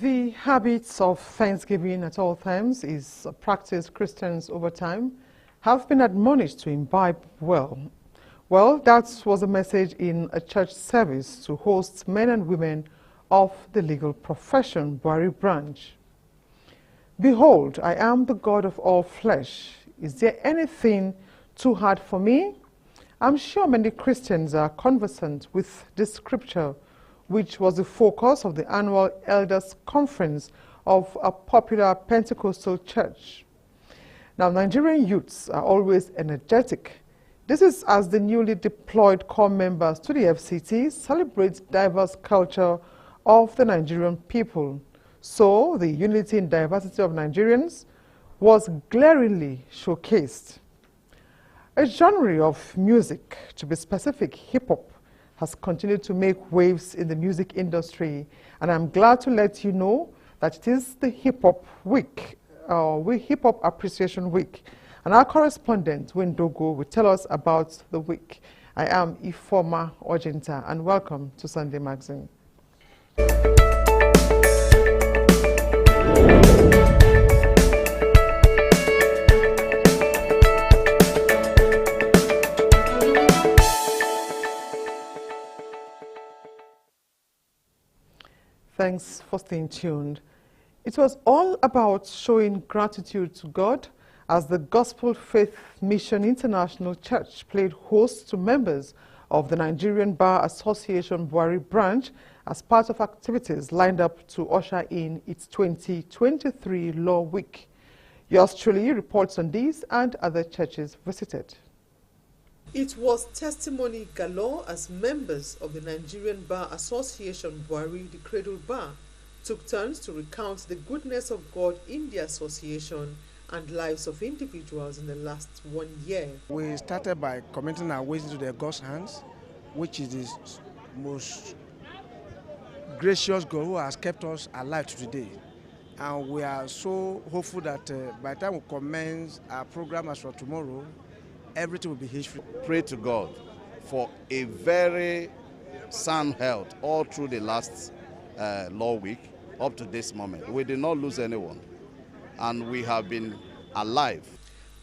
The habits of thanksgiving at all times is a practice Christians over time have been admonished to imbibe well. Well, that was a message in a church service to host men and women of the legal profession, Buhari branch. Behold, I am the God of all flesh. Is there anything too hard for me? I'm sure many Christians are conversant with this scripture, which was the focus of the annual Elders Conference of a popular Pentecostal church. Now, Nigerian youths are always energetic. This is as the newly deployed core members to the FCT celebrate diverse culture of the Nigerian people. So, the unity and diversity of Nigerians was glaringly showcased. A genre of music, to be specific, hip-hop, has continued to make waves in the music industry, and I'm glad to let you know that it is the Hip Hop Week, Hip Hop Appreciation Week, and our correspondent, Wendogo, will tell us about the week. I am Ifoma Ojinta, and welcome to Sunday Magazine. Thanks for staying tuned. It was all about showing gratitude to God as the Gospel Faith Mission International Church played host to members of the Nigerian Bar Association Buhari branch as part of activities lined up to usher in its 2023 Law Week. Yours truly reports on these and other churches visited. It was testimony galore as members of the Nigerian Bar Association Buhari, the Cradle Bar, took turns to recount the goodness of God in the association and lives of individuals in the last 1 year. We started by committing our ways into God's hands, which is the most gracious God who has kept us alive to today. And we are so hopeful that by the time we commence our program as for tomorrow, everything will be history. Pray to God for a very sound health all through the last Law Week up to this moment. We did not lose anyone, and we have been alive.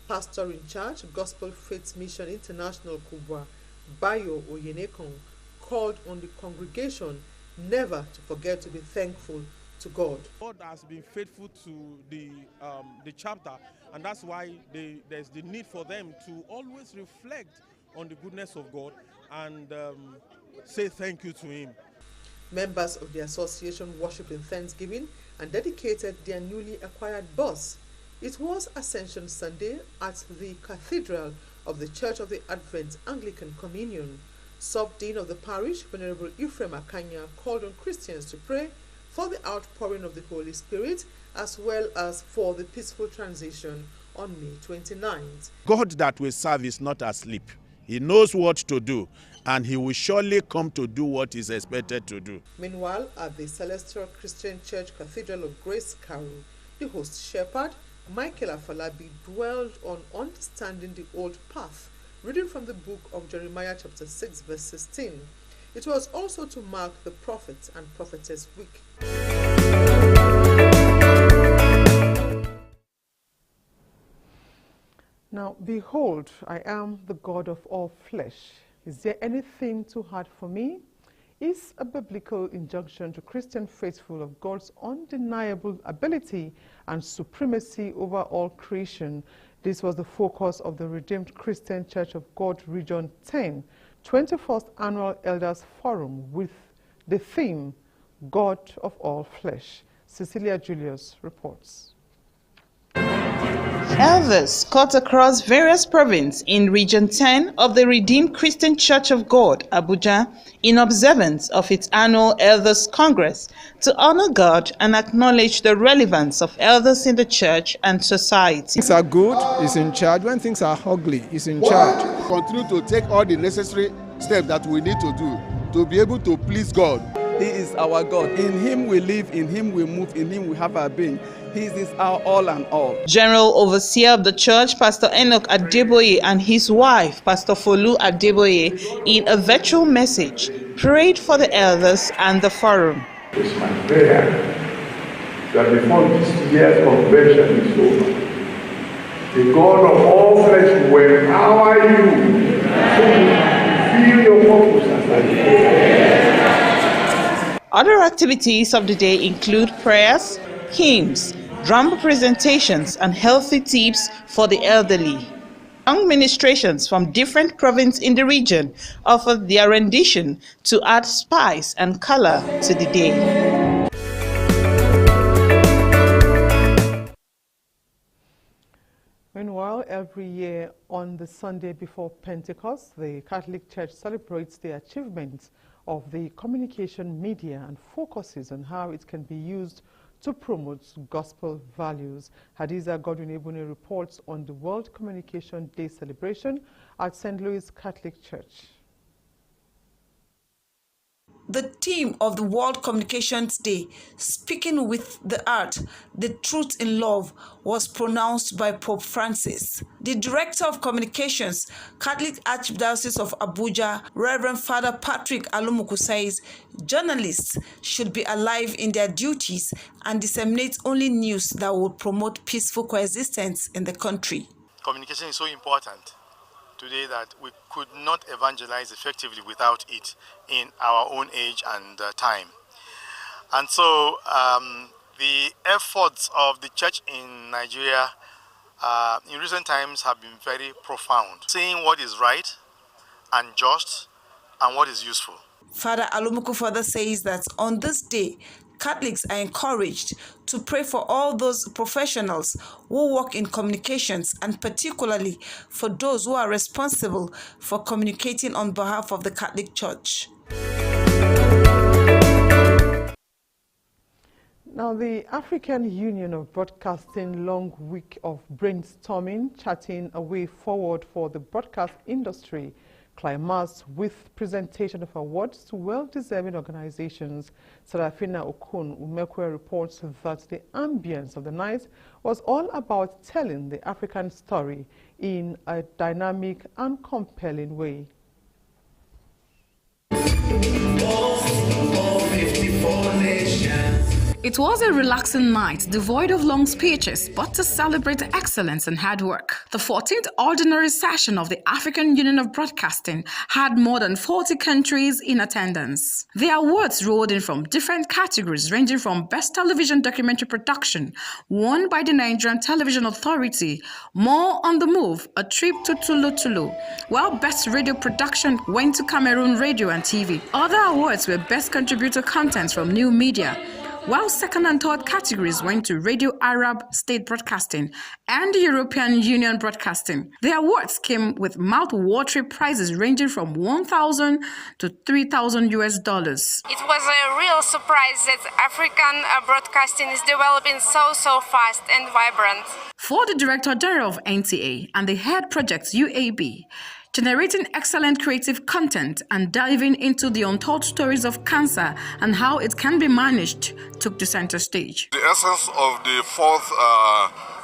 Pastor in charge, Gospel Faith Mission International Kubwa, Bayo Oyenekon, called on the congregation never to forget to be thankful to God. God has been faithful to the chapter, and that's why there's the need for them to always reflect on the goodness of God and say thank you to Him. Members of the association worshipped in thanksgiving and dedicated their newly acquired bus. It was Ascension Sunday at the Cathedral of the Church of the Advent Anglican Communion. Sub-Dean of the parish, Venerable Ephraim Akanya, called on Christians to pray for the outpouring of the Holy Spirit, as well as for the peaceful transition on May 29th. God that we serve is not asleep. He knows what to do, and He will surely come to do what is expected to do. Meanwhile, at the Celestial Christian Church Cathedral of Grace Carol, the host shepherd, Michael Afalabi, dwelled on understanding the old path, reading from the book of Jeremiah chapter 6, verse 16. It was also to mark the Prophet and Prophetess Week. Now, behold, I am the God of all flesh. Is there anything too hard for me? Is a biblical injunction to Christian faithful of God's undeniable ability and supremacy over all creation. This was the focus of the Redeemed Christian Church of God Region 10, 21st Annual Elders Forum with the theme, God of all flesh. Cecilia Julius reports. Elders cut across various provinces in Region 10 of the Redeemed Christian Church of God, Abuja, in observance of its annual Elders Congress to honor God and acknowledge the relevance of elders in the church and society. Things are good, He's in charge. When things are ugly, He's in charge. Continue to take all the necessary steps that we need to do to be able to please God. He is our God. In Him we live, in Him we move, in Him we have our being. He is our all and all. General Overseer of the Church, Pastor Enoch Adeboye, and his wife, Pastor Folu Adeboye, in a virtual message, prayed for the elders and the forum. It's my prayer that before this year's convention is over, the God of all flesh will empower you to fulfill your purpose as I pray. Other activities of the day include prayers, hymns, drum presentations, and healthy tips for the elderly. Young ministrations from different provinces in the region offered their rendition to add spice and color to the day. Meanwhile, every year on the Sunday before Pentecost, the Catholic Church celebrates the achievements of the communication media and focuses on how it can be used to promote gospel values. Hadiza Godwin-Ebuni reports on the World Communication Day celebration at St. Louis Catholic Church. The theme of the World Communications Day, Speaking with the Heart, the Truth in Love, was pronounced by Pope Francis. The Director of Communications, Catholic Archdiocese of Abuja, Reverend Father Patrick Alumuku, says journalists should be alive in their duties and disseminate only news that will promote peaceful coexistence in the country. Communication is so important today that we could not evangelize effectively without it in our own age and time. And so the efforts of the church in Nigeria in recent times have been very profound, saying what is right and just and what is useful. Father Alumuku further says that on this day, Catholics are encouraged to pray for all those professionals who work in communications, and particularly for those who are responsible for communicating on behalf of the Catholic Church. Now, the African Union of Broadcasting long week of brainstorming, charting a way forward for the broadcast industry, climaxed with presentation of awards to well-deserving organizations. Sarafina Okun Umekwe reports that the ambience of the night was all about telling the African story in a dynamic and compelling way. It was a relaxing night, devoid of long speeches, but to celebrate excellence and hard work. The 14th ordinary session of the African Union of Broadcasting had more than 40 countries in attendance. The awards rolled in from different categories, ranging from Best Television Documentary Production, won by the Nigerian Television Authority, More on the Move, A Trip to Tulu Tulu, while Best Radio Production went to Cameroon Radio and TV. Other awards were Best Contributor Content from New Media, while second and third categories went to Radio Arab State Broadcasting and the European Union Broadcasting. The awards came with mouth-watering prizes ranging from $1,000 to $3,000 US. It was a real surprise that African broadcasting is developing so fast and vibrant. For the Director General of NTA and the head project UAB, generating excellent creative content and diving into the untold stories of cancer and how it can be managed took the center stage. The essence of the fourth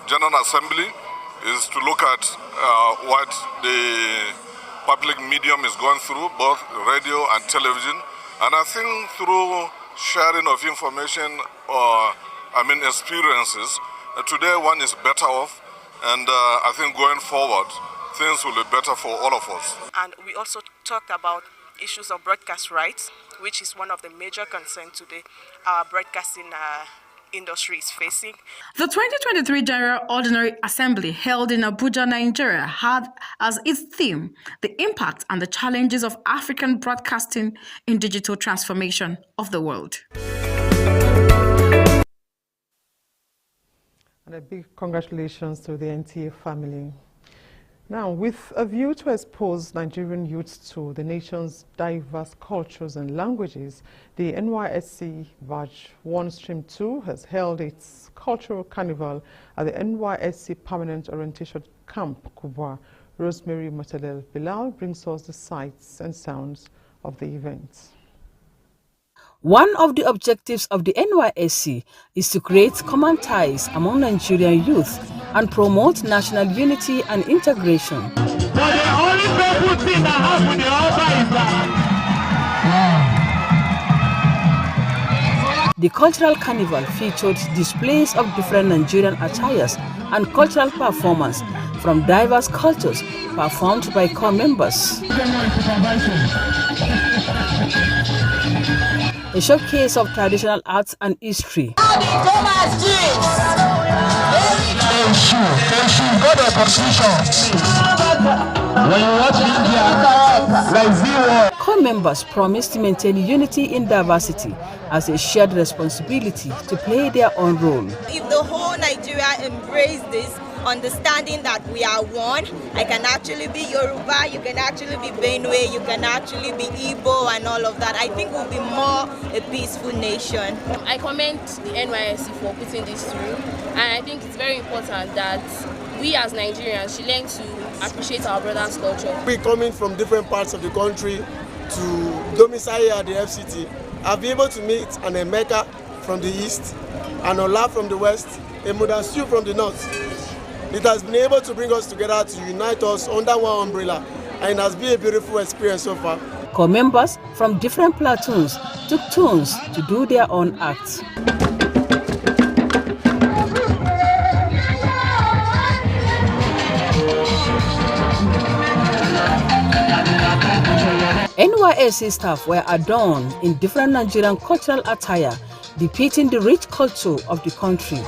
General Assembly is to look at what the public medium is going through, both radio and television. And I think through sharing of information, experiences, today one is better off, and I think going forward, things will be better for all of us. And we also talked about issues of broadcast rights, which is one of the major concerns today our broadcasting industry is facing. The 2023 General Ordinary Assembly held in Abuja, Nigeria, had as its theme the impact and the challenges of African broadcasting in digital transformation of the world. And a big congratulations to the NTA family. Now, with a view to expose Nigerian youths to the nation's diverse cultures and languages, the NYSC Batch 1 Stream 2 has held its cultural carnival at the NYSC Permanent Orientation Camp, Kubwa. Rosemary Matalel Bilal brings us the sights and sounds of the event. One of the objectives of the NYSC is to create common ties among Nigerian youth and promote national unity and integration. But the only painful thing that happens in the altar is that The cultural carnival featured displays of different Nigerian attires and cultural performance from diverse cultures performed by corps members. A showcase of traditional arts and history. Corps members promised to maintain unity in diversity as a shared responsibility to play their own role. If the whole Nigeria embrace this, understanding that we are one, I can actually be Yoruba, you can actually be Benue, you can actually be Igbo and all of that, I think we'll be more a peaceful nation. I commend the NYSC for putting this through, and I think it's very important that we as Nigerians should learn to appreciate our brother's culture. We coming from different parts of the country to domicile at the FCT. I've been able to meet an Emeka from the east, an Ola from the west, a Mudasu from the north. It has been able to bring us together to unite us under one umbrella, and it has been a beautiful experience so far. Corps members from different platoons took turns to do their own acts. NYSC staff were adorned in different Nigerian cultural attire, depicting the rich culture of the country.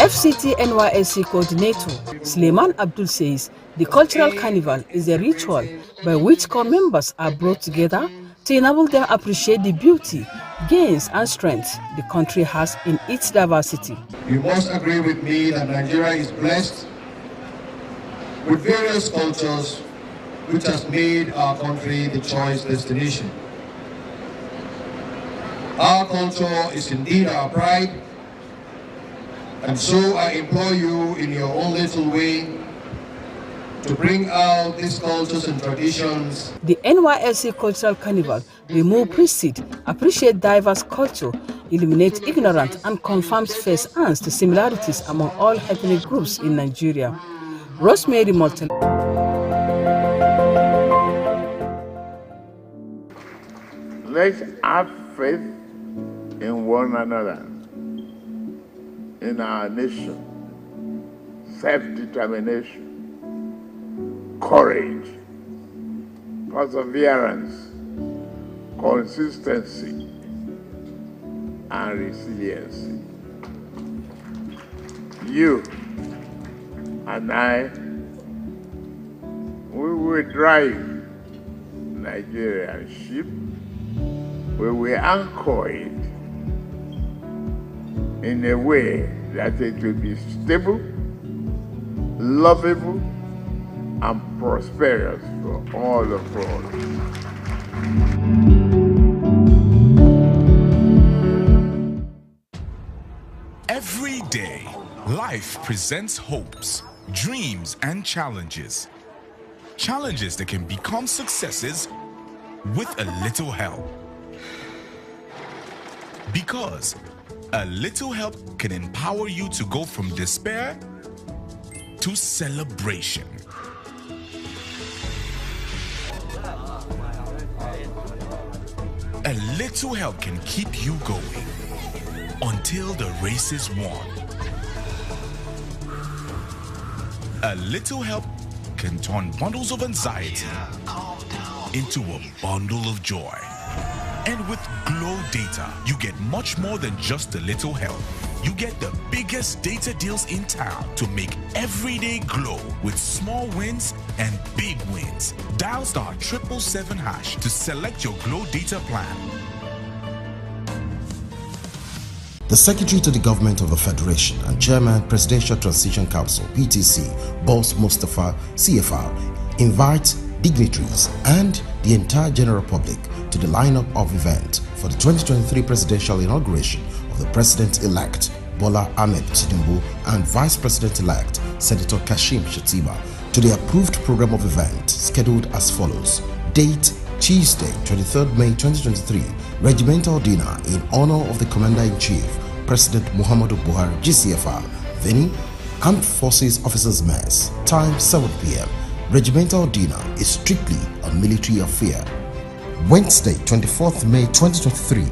FCT NYSC coordinator Suleiman Abdul says the cultural carnival is a ritual by which corps members are brought together to enable them appreciate the beauty, gains and strength the country has in its diversity. You must agree with me that Nigeria is blessed with various cultures which has made our country the choice destination. Our culture is indeed our pride, and so I implore you in your own little way to bring out these cultures and traditions. The NYSC Cultural Carnival remove prestige, appreciate diverse culture, eliminate ignorance and confirms first-hand the similarities among all ethnic groups in Nigeria. Rosemary Morton. Let's have faith in one another, in our nation, self-determination, courage, perseverance, consistency, and resiliency. You and I, we will drive Nigerian ship, we will anchor it in a way that it will be stable, lovable, and prosperous for all of us. Every day, life presents hopes, dreams, and challenges. Challenges that can become successes with a little help. Because a little help can empower you to go from despair to celebration. A little help can keep you going until the race is won. A little help can turn bundles of anxiety into a bundle of joy. And with Glow Data, you get much more than just a little help. You get the biggest data deals in town to make every day glow with small wins and big wins. Dial *777# to select your Glow Data plan. The Secretary to the Government of the Federation and Chairman Presidential Transition Council (PTC), Boss Mustafa CFR, invites dignitaries and the entire general public to the lineup of events for the 2023 presidential inauguration of the President-elect Bola Ahmed Tinubu and Vice President-elect Senator Kashim Shettima to the approved program of event scheduled as follows. Date: Tuesday, 23rd May 2023, regimental dinner in honor of the Commander-in-Chief, President Muhammadu Buhari, GCFR. Venue: Armed Forces Officers Mess. Time: 7 p.m. Regimental dinner is strictly a military affair. Wednesday, 24th May 2023,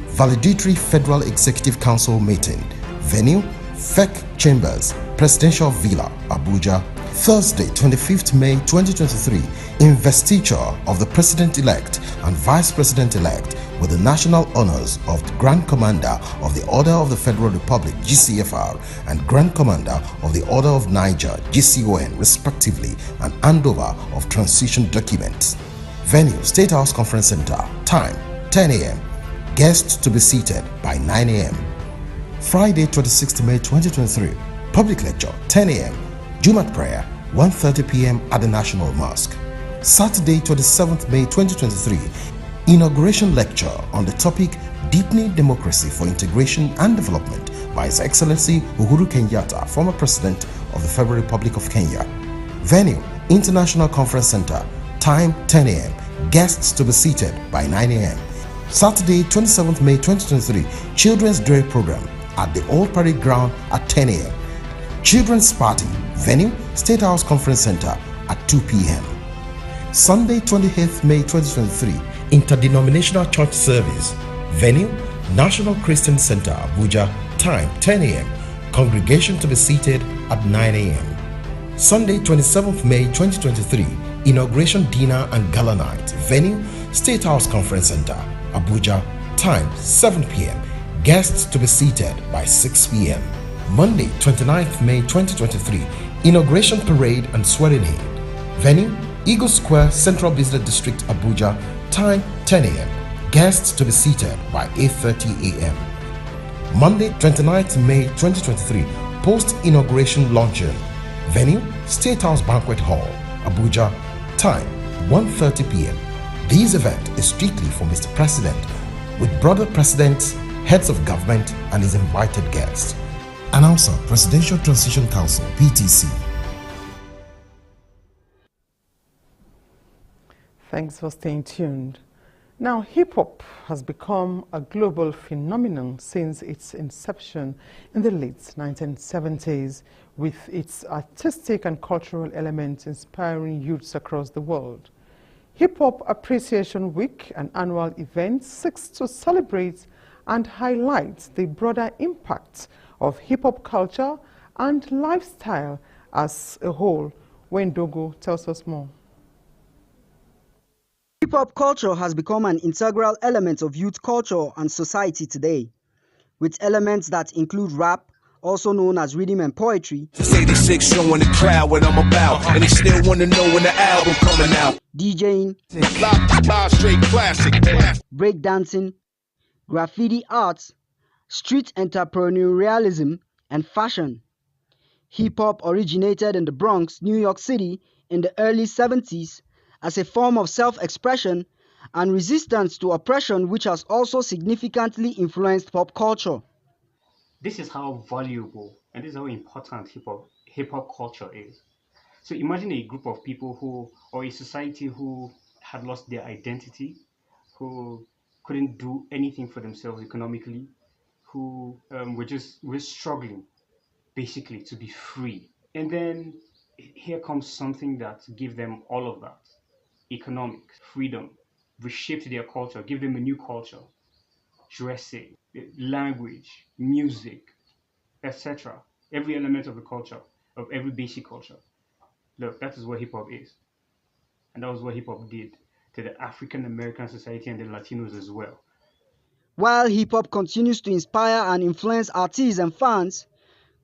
valedictory Federal Executive Council meeting. Venue, FEC Chambers, Presidential Villa, Abuja. Thursday, 25th May 2023, investiture of the President-elect and Vice President-elect with the national honors of the Grand Commander of the Order of the Federal Republic, GCFR, and Grand Commander of the Order of Niger, GCON, respectively, and handover of transition documents. Venue, State House Conference Center. Time, 10 a.m. Guests to be seated by 9 a.m. Friday, 26th May 2023, public lecture, 10 a.m. Jumat prayer, 1:30 p.m. at the National Mosque. Saturday, 27th May 2023, inauguration lecture on the topic Deepening Democracy for Integration and Development by His Excellency Uhuru Kenyatta, former President of the Federal Republic of Kenya. Venue, International Conference Center. Time, 10 a.m. Guests to be seated by 9 a.m. Saturday, 27th May 2023, Children's Day Program at the Old Parade Ground at 10 a.m. Children's Party. Venue, State House Conference Center at 2 p.m. Sunday, 28th May 2023, Interdenominational Church Service. Venue, National Christian Center, Abuja. Time, 10 a.m. Congregation to be seated at 9 a.m. Sunday, 27th May 2023, Inauguration Dinner and Gala Night. Venue, State House Conference Center, Abuja. Time, 7 p.m. Guests to be seated by 6 p.m. Monday, 29th May 2023, Inauguration Parade and Swearing-in. Venue, Eagle Square, Central Business District, Abuja. Time, 10 a.m. Guests to be seated by 8:30 a.m. Monday, 29th May 2023, Post-Inauguration Luncheon. Venue, State House Banquet Hall, Abuja. Time, 1:30 p.m. This event is strictly for Mr. President, with brother presidents, heads of government, and his invited guests. Announcer, Presidential Transition Council, PTC. Thanks for staying tuned. Now, hip-hop has become a global phenomenon since its inception in the late 1970s, with its artistic and cultural elements inspiring youths across the world. Hip-Hop Appreciation Week, an annual event, seeks to celebrate and highlight the broader impact of hip-hop culture and lifestyle as a whole. Wendogo tells us more. Hip-hop culture has become an integral element of youth culture and society today, with elements that include rap, also known as rhythm and poetry, 86 showing the crowd what I'm about, and they still want to know when the album coming out, DJing, straight classic, breakdancing, graffiti art, street entrepreneurialism, and fashion. Hip-hop originated in the Bronx, New York City in the early 70s as a form of self-expression and resistance to oppression, which has also significantly influenced pop culture. This is how valuable and this is how important hip-hop culture is. So imagine a group of people or a society who had lost their identity, who couldn't do anything for themselves economically, who were struggling basically to be free. And then here comes something that gives them all of that. Economic freedom, reshaped their culture, give them a new culture, dressing, language, music, etc. Every element of the culture, of every basic culture. Look, that is what hip-hop is. And that was what hip-hop did to the African American society and the Latinos as well. While hip-hop continues to inspire and influence artists and fans,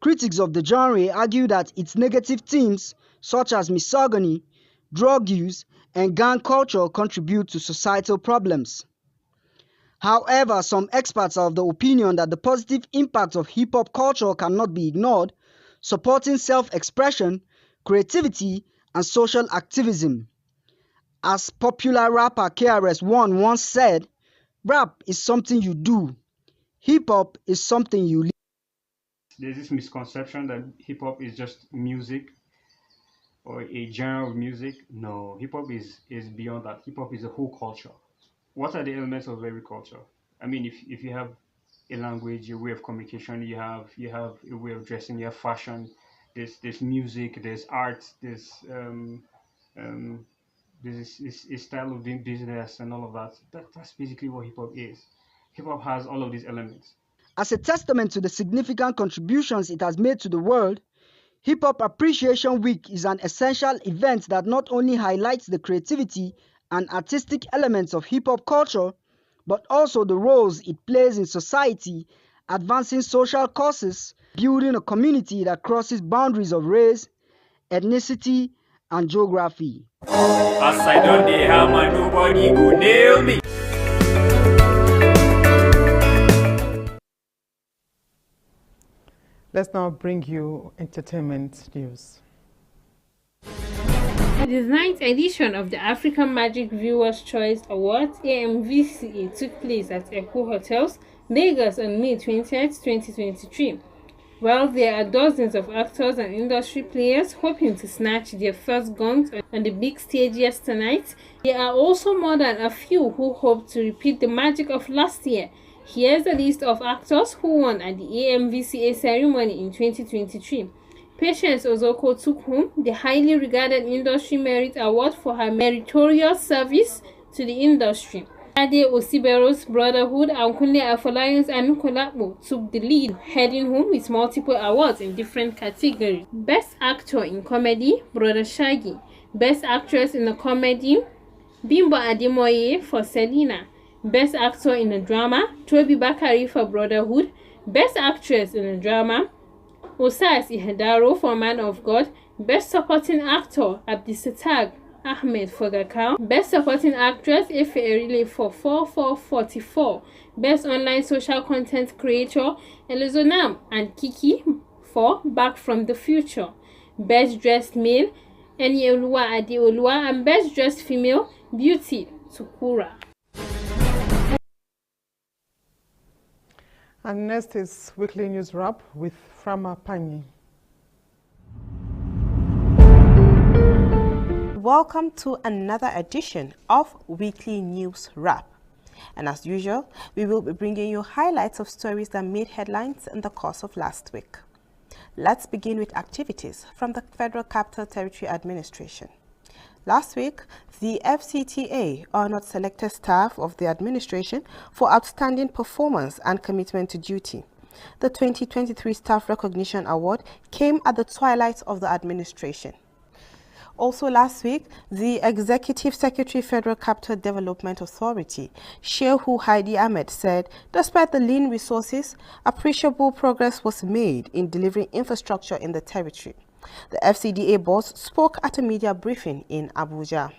critics of the genre argue that its negative themes, such as misogyny, drug use, and gang culture, contribute to societal problems. However, some experts are of the opinion that the positive impact of hip-hop culture cannot be ignored, supporting self-expression, creativity, and social activism. As popular rapper KRS-One once said, "Rap is something you do. Hip-hop is something you live." There's this misconception that hip-hop is just music or a genre of music. No, hip-hop is beyond that. Hip-hop is a whole culture. What are the elements of every culture? I mean, if you have a language, a way of communication, you have a way of dressing, you have fashion, there's music, there's art, there's There's a style of doing business and all of that. That's basically what hip hop is. Hip hop has all of these elements. As a testament to the significant contributions it has made to the world, Hip Hop Appreciation Week is an essential event that not only highlights the creativity and artistic elements of hip hop culture, but also the roles it plays in society, advancing social causes, building a community that crosses boundaries of race, ethnicity, and geography. As I don't hammer, nobody go nail me. Let's now bring you entertainment news. The 9th edition of the African Magic Viewers' Choice Awards (AMVCA) took place at Echo Hotels, Lagos on May 20th, 2023. While there are dozens of actors and industry players hoping to snatch their first gongs on the big stages tonight, there are also more than a few who hope to repeat the magic of last year. Here's a list of actors who won at the AMVCA ceremony in 2023. Patience Ozoko took home the highly regarded Industry Merit Award for her meritorious service to the industry. Ade Osibero's Brotherhood and Kunle Afolayan's Anukolabo took the lead, heading home with multiple awards in different categories. Best Actor in Comedy, Brother Shaggy. Best Actress in a Comedy, Bimbo Ademoye for Selena. Best Actor in a Drama, Toby Bakari for Brotherhood. Best Actress in a Drama, Osas Ihedaro for Man of God. Best Supporting Actor, Abdisatag Ahmed for Gakao. Best Supporting Actress, Efe Erile for 4444. Best Online Social Content Creator, Elizonam and Kiki for Back from the Future. Best Dressed Male, Enioluwa Adeoluwa, and Best Dressed Female, Beauty Tukura. And next is Weekly News Wrap with Frama Pani. Welcome to another edition of Weekly News Wrap. And as usual, we will be bringing you highlights of stories that made headlines in the course of last week. Let's begin with activities from the Federal Capital Territory Administration. Last week, the FCTA honored selected staff of the administration for outstanding performance and commitment to duty. The 2023 Staff Recognition Award came at the twilight of the administration. Also last week, the Executive Secretary, Federal Capital Development Authority, Shehu Heidi Ahmed, said despite the lean resources, appreciable progress was made in delivering infrastructure in the territory. The FCDA boss spoke at a media briefing in Abuja.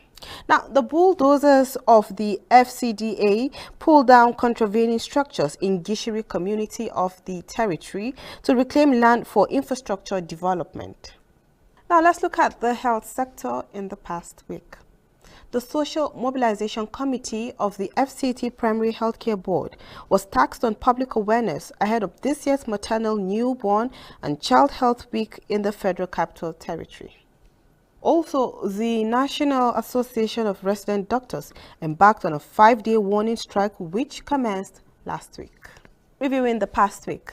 Now, the bulldozers of the FCDA pulled down contravening structures in Gishiri community of the territory to reclaim land for infrastructure development. Now, let's look at the health sector in the past week. The Social Mobilization Committee of the FCT Primary Healthcare Board was tasked on public awareness ahead of this year's Maternal, Newborn and Child Health Week in the Federal Capital Territory. Also, the National Association of Resident Doctors embarked on a 5-day warning strike which commenced last week. Reviewing the past week,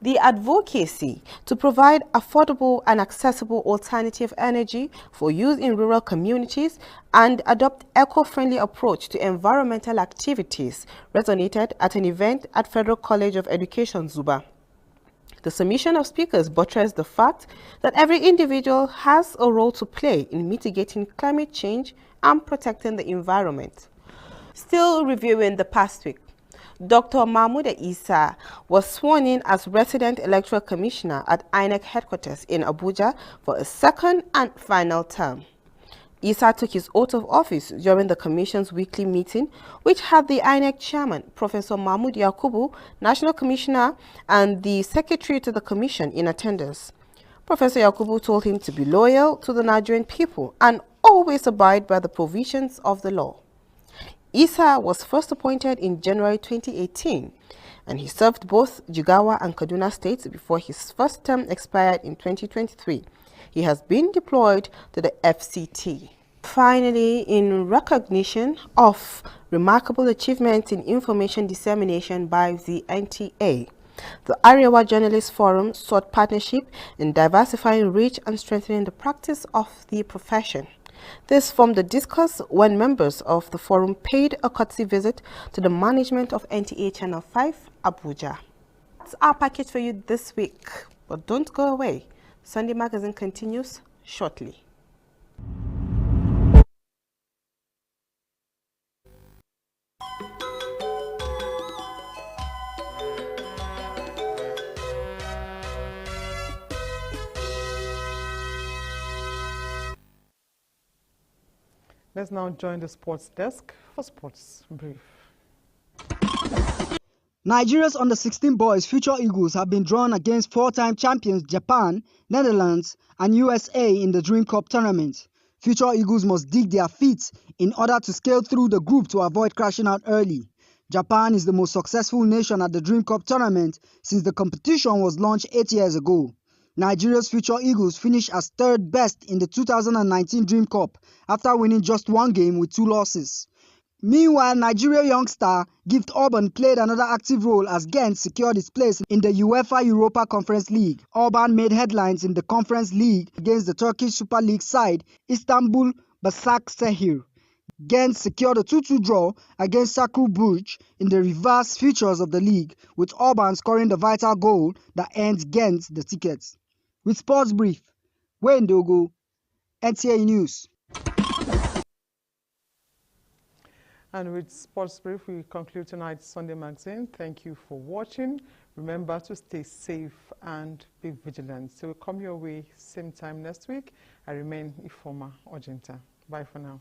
the advocacy to provide affordable and accessible alternative energy for use in rural communities and adopt eco-friendly approach to environmental activities resonated at an event at Federal College of Education, Zuba. The submission of speakers buttressed the fact that every individual has a role to play in mitigating climate change and protecting the environment. Still reviewing the past week, Dr. Mahmoud Isa was sworn in as Resident Electoral Commissioner at INEC headquarters in Abuja for a second and final term. Isa took his oath of office during the Commission's weekly meeting, which had the INEC chairman, Professor Mahmoud Yakubu, National Commissioner, and the Secretary to the Commission in attendance. Professor Yakubu told him to be loyal to the Nigerian people and always abide by the provisions of the law. Isa was first appointed in January 2018, and he served both Jigawa and Kaduna states before his first term expired in 2023. He has been deployed to the FCT. Finally, in recognition of remarkable achievements in information dissemination by the NTA, the Arewa Journalists Forum sought partnership in diversifying reach and strengthening the practice of the profession. This formed the discourse when members of the forum paid a courtesy visit to the management of NTA Channel 5, Abuja. That's our package for you this week, but don't go away. Sunday Magazine continues shortly. Let's now join the sports desk for Sports Brief. Nigeria's under-16 boys Future Eagles have been drawn against four-time champions Japan, Netherlands and USA in the Dream Cup tournament. Future Eagles must dig their feet in order to scale through the group to avoid crashing out early. Japan is the most successful nation at the Dream Cup tournament since the competition was launched 8 years ago. Nigeria's Future Eagles finished as third best in the 2019 Dream Cup after winning just one game with 2 losses. Meanwhile, Nigeria youngster Gift Urban played another active role as Ghent secured its place in the UEFA Europa Conference League. Urban made headlines in the Conference League against the Turkish Super League side Istanbul Başakşehir. Ghent secured a 2-2 draw against Sacre Bruges in the reverse features of the league, with Urban scoring the vital goal that earned Ghent the tickets. With Sports Brief, Wayne Dogo, NTA News. And with Sports Brief, we conclude tonight's Sunday Magazine. Thank you for watching. Remember to stay safe and be vigilant. So we'll come your way same time next week. I remain Ifoma Ojenta. Bye for now.